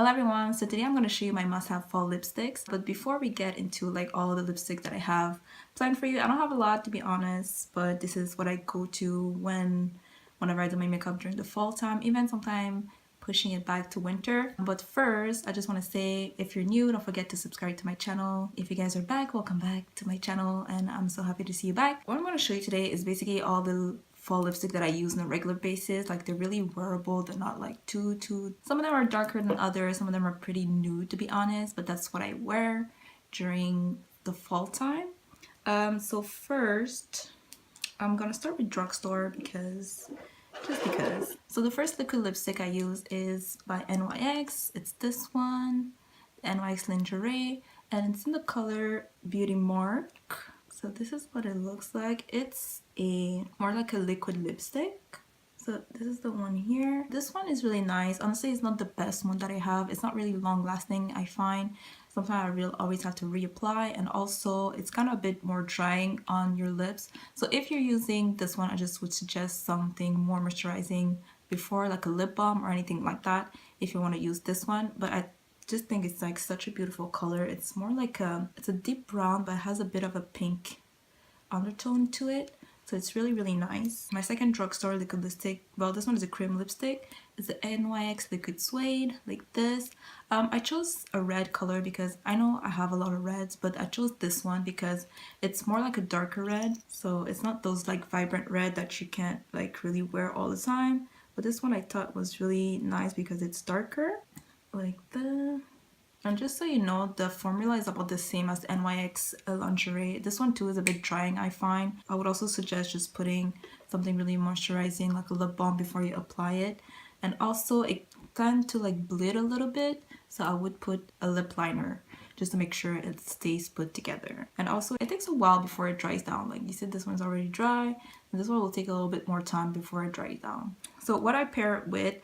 Hello everyone, so today I'm going to show you my must-have fall lipsticks, but before we get into like all the lipsticks that I have planned for you, I don't have a lot to be honest, but this is what I go to whenever I do my makeup during the fall time, even sometime pushing it back to winter. But first, I just want to say, if you're new, don't forget to subscribe to my channel. If you guys are back, welcome back to my channel, and I'm so happy to see you back. What I'm going to show you today is basically all the fall lipstick that I use on a regular basis. Like, they're really wearable, they're not like too some of them are darker than others, some of them are pretty nude to be honest, but that's what I wear during the fall time. So first I'm gonna start with drugstore because so the first liquid lipstick I use is by NYX. It's this one, NYX Lingerie, and it's in the color Beauty Mark. So this is what it looks like. It's more like a liquid lipstick. So this is the one here. This one is really nice. Honestly, it's not the best one that I have. It's not really long lasting, I find. Sometimes I always have to reapply, and also it's kind of a bit more drying on your lips. So if you're using this one, I just would suggest something more moisturizing before, like a lip balm or anything like that, if you want to use this one. But I just think it's like such a beautiful color. It's more like it's a deep brown, but it has a bit of a pink undertone to it. So it's really, really nice. My second drugstore liquid lipstick, well, this one is a cream lipstick. It's the NYX Liquid Suede, like this. I chose a red color because I know I have a lot of reds, but I chose this one because it's more like a darker red. So it's not those like vibrant red that you can't like really wear all the time. But this one I thought was really nice because it's darker, like that. And just so you know, the formula is about the same as the NYX Lingerie. This one too is a bit drying, I find. I would also suggest just putting something really moisturizing, like a lip balm, before you apply it. And also, it tends to like bleed a little bit, so I would put a lip liner just to make sure it stays put together. And also, it takes a while before it dries down. Like you said, this one's already dry, and this one will take a little bit more time before it dries down. So what I pair it with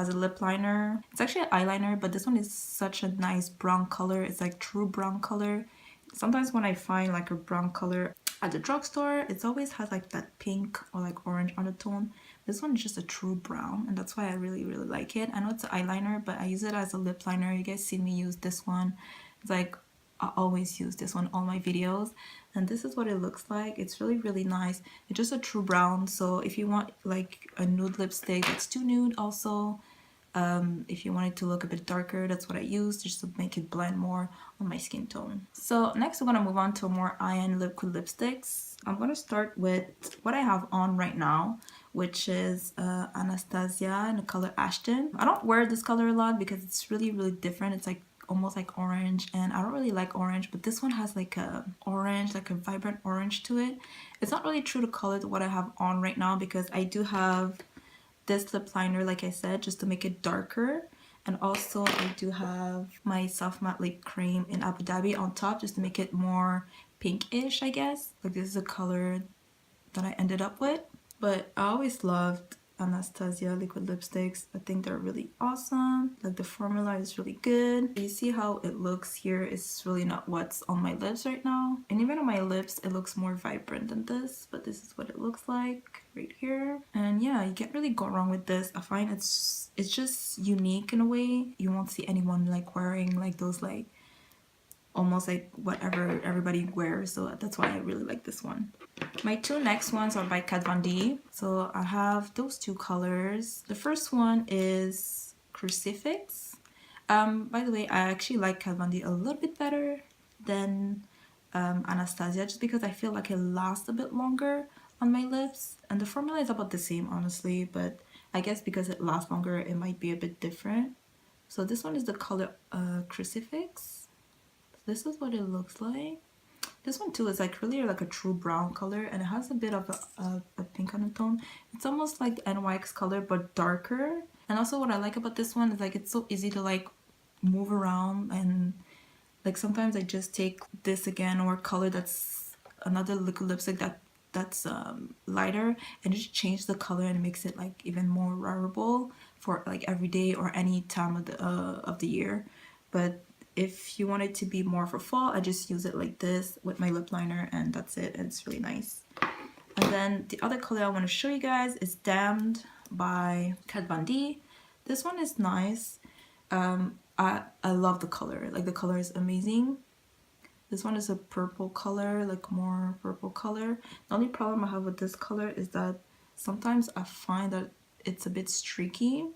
as a lip liner, it's actually an eyeliner, but this one is such a nice brown color. It's like true brown color. Sometimes when I find like a brown color at the drugstore, it always has like that pink or like orange undertone. This one is just a true brown, and that's why I really, really like it. I know it's an eyeliner, but I use it as a lip liner. You guys see me use this one. It's like, I always use this one in all my videos, and this is what it looks like. It's really, really nice. It's just a true brown, so if you want like a nude lipstick that's too nude also, if you want it to look a bit darker, that's what I use just to make it blend more on my skin tone. So next we're gonna move on to more eye-in liquid lipsticks. I'm gonna start with what I have on right now, which is Anastasia in the color Ashton. I don't wear this color a lot because it's really, really different. It's like almost like orange, and I don't really like orange, but this one has like a orange, like a vibrant orange to it. It's not really true to color to what I have on right now because I do have this lip liner, like I said, just to make it darker, and also I do have my soft matte lip cream in Abu Dhabi on top just to make it more pinkish, I guess. Like, this is a color that I ended up with. But I always loved Anastasia liquid lipsticks. I think they're really awesome. Like, the formula is really good. You see how it looks here? It's really not what's on my lips right now. And even on my lips, it looks more vibrant than this, but this is what it looks like right here. And yeah, you can't really go wrong with this. I find it's just unique in a way. You won't see anyone like wearing like those like almost like whatever everybody wears, so that's why I really like this one. My two next ones are by Kat Von D. So I have those two colors. The first one is Crucifix. By the way, I actually like Kat Von D a little bit better than Anastasia, just because I feel like it lasts a bit longer on my lips, and the formula is about the same honestly, but I guess because it lasts longer it might be a bit different. So this one is the color Crucifix. This is what it looks like. This one too is like really like a true brown color, and it has a bit of a pink undertone. It's almost like the NYX color but darker. And also what I like about this one is like it's so easy to like move around, and like sometimes I just take this again or color that's another liquid lipstick that's lighter, and just change the color, and it makes it like even more wearable for like every day or any time of the year. But if you want it to be more for fall, I just use it like this with my lip liner, and that's it. And it's really nice. And then the other color I want to show you guys is Damned by Kat Von D. This one is nice. I love the color. Like the color is amazing. This one is a purple color, like more purple color. The only problem I have with this color is that sometimes I find that it's a bit streaky.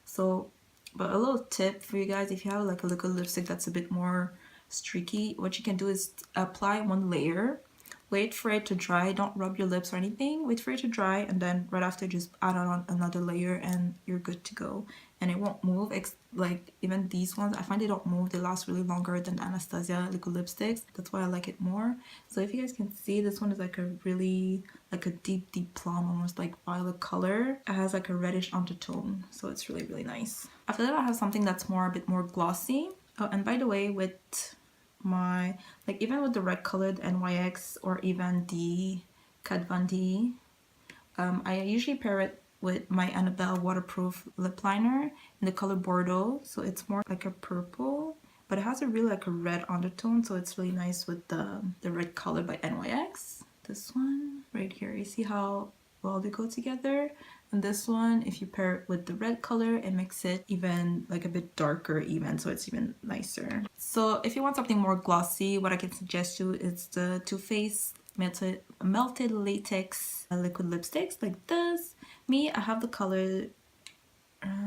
So, but a little tip for you guys, if you have like a liquid lipstick that's a bit more streaky, what you can do is apply one layer, wait for it to dry, don't rub your lips or anything, wait for it to dry, and then right after just add on another layer and you're good to go. And it won't move. Like even these ones, I find they don't move. They last really longer than Anastasia liquid lipsticks. That's why I like it more. So if you guys can see, this one is like a really like a deep plum, almost like violet color. It has like a reddish undertone, so it's really nice. After that, I have something that's a bit more glossy. Oh, and by the way, with my, like even with the red colored NYX or even the Kat Von D, I usually pair it with my Annabelle waterproof lip liner in the color Bordeaux. So it's more like a purple, but it has a really like a red undertone, so it's really nice with the red color by NYX. This one right here, you see how well they go together? And this one, if you pair it with the red color, it makes it even like a bit darker even, so it's even nicer. So if you want something more glossy, what I can suggest you is the Too Faced melted latex liquid lipsticks like this. Me, I have the color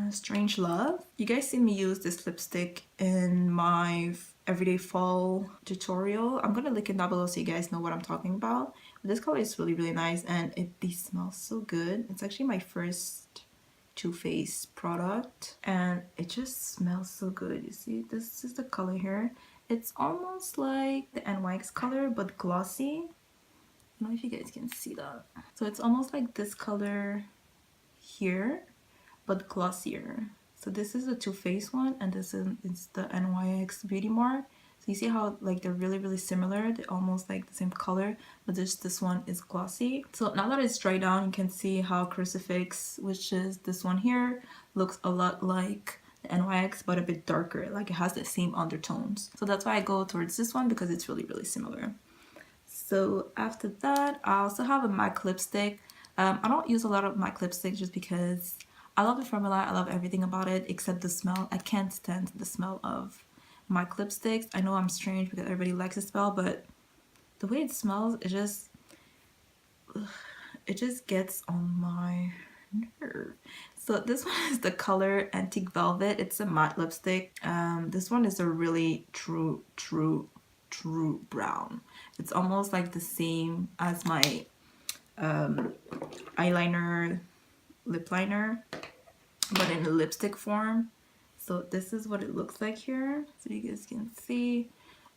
Strange Love. You guys see me use this lipstick in my everyday fall tutorial. I'm gonna link it down below so you guys know what I'm talking about. But this color is really nice, and it smells so good. It's actually my first Too Faced product, and it just smells so good. You see, this is the color here. It's almost like the NYX color but glossy. I don't know if you guys can see that. So it's almost like this color here but glossier. So this is the Too Faced one, and this is the NYX Beauty Mark. So you see how like they're really similar. They're almost like the same color, but this one is glossy. So now that it's dried down, you can see how Crucifix, which is this one here, looks a lot like the NYX but a bit darker. Like it has the same undertones. So that's why I go towards this one, because it's really similar. So after that, I also have a MAC lipstick. I don't use a lot of MAC lipstick just because I love the formula, I love everything about it except the smell. I can't stand the smell of MAC lipsticks. I know I'm strange because everybody likes the smell, but the way it smells, it just gets on my nerve. So this one is the color Antique Velvet. It's a matte lipstick. This one is a really true brown. It's almost like the same as my eyeliner lip liner, but in a lipstick form. So this is what it looks like here. So you guys can see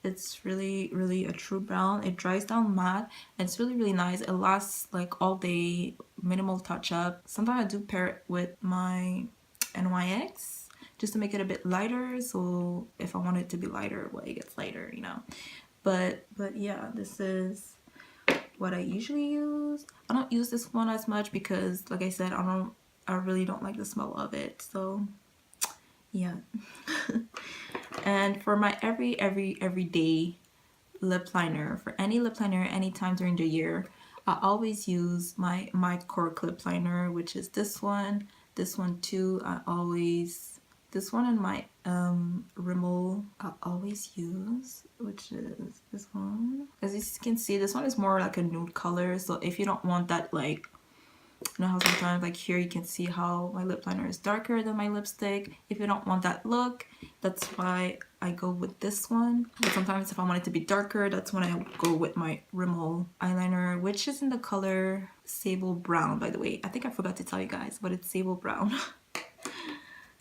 it's really a true brown. It dries down matte, and it's really nice. It lasts like all day, minimal touch up. Sometimes I do pair it with my NYX just to make it a bit lighter, so if I want it to be lighter, well, it gets lighter, you know. But yeah, this is what I usually use. I don't use this one as much because, like I said, I really don't like the smell of it. So yeah. And for my everyday lip liner, for any lip liner anytime during the year, I always use my CORK lip liner, which is this one too. This one and my Rimmel I always use, which is this one. As you can see, this one is more like a nude color, so if you don't want that, like, you know how sometimes like here you can see how my lip liner is darker than my lipstick. If you don't want that look, that's why I go with this one. But sometimes if I want it to be darker, that's when I go with my Rimmel eyeliner, which is in the color Sable Brown, by the way. I think I forgot to tell you guys, but it's Sable Brown.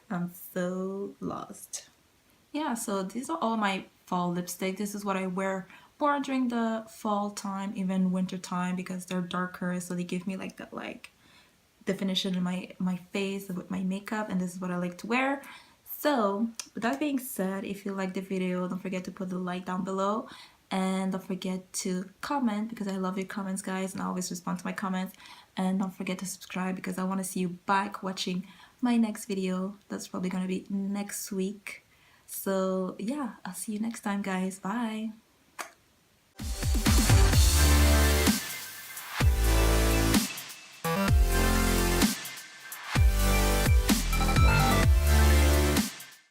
I'm so lost. Yeah, so these are all my fall lipstick. This is what I wear more during the fall time, even winter time, because they're darker, so they give me like that like definition in my face with my makeup, and this is what I like to wear. So with that being said, if you like the video, don't forget to put the like down below, and don't forget to comment, because I love your comments, guys, and I always respond to my comments. And don't forget to subscribe, because I want to see you back watching my next video. That's probably gonna be next week. So yeah, I'll see you next time, guys. Bye.